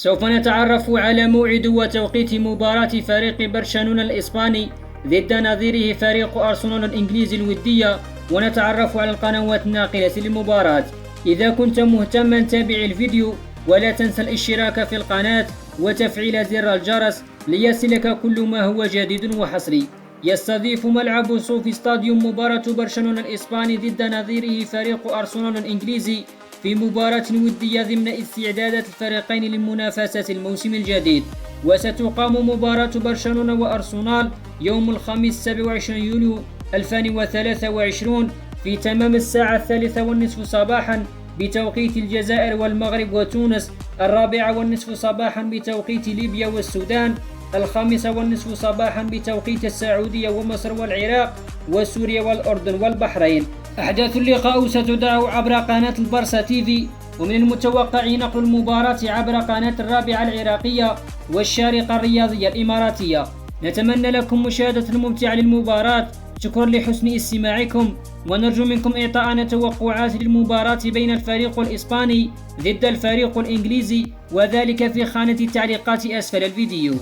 سوف نتعرف على موعد وتوقيت مباراة فريق برشلونة الإسباني ضد نظيره فريق أرسنال الإنجليزي الودية، ونتعرف على القنوات الناقلة للمباراة. إذا كنت مهتما تابع الفيديو ولا تنسى الاشتراك في القناة وتفعيل زر الجرس ليصلك كل ما هو جديد وحصري. يستضيف ملعب صوفي ستاديوم مباراة برشلونة الإسباني ضد نظيره فريق أرسنال الإنجليزي في مباراة ودية ضمن استعدادات الفريقين للمنافسة الموسم الجديد. وستقام مباراة برشلونة وأرسنال يوم الخميس 27 يوليو 2023 في تمام الساعة 3:30 صباحا بتوقيت الجزائر والمغرب وتونس، 4:30 صباحا بتوقيت ليبيا والسودان، 5:30 صباحا بتوقيت السعودية ومصر والعراق وسوريا والأردن والبحرين. أحداث اللقاء ستذاع عبر قناة البارسا تيفي، ومن المتوقع نقل المباراة عبر قناة الرابعة العراقية والشارقة الرياضية الإماراتية. نتمنى لكم مشاهدة ممتعة للمباراة. شكرا لحسن استماعكم، ونرجو منكم إعطاءنا توقعات للمباراة بين الفريق الإسباني ضد الفريق الإنجليزي، وذلك في خانة التعليقات أسفل الفيديو.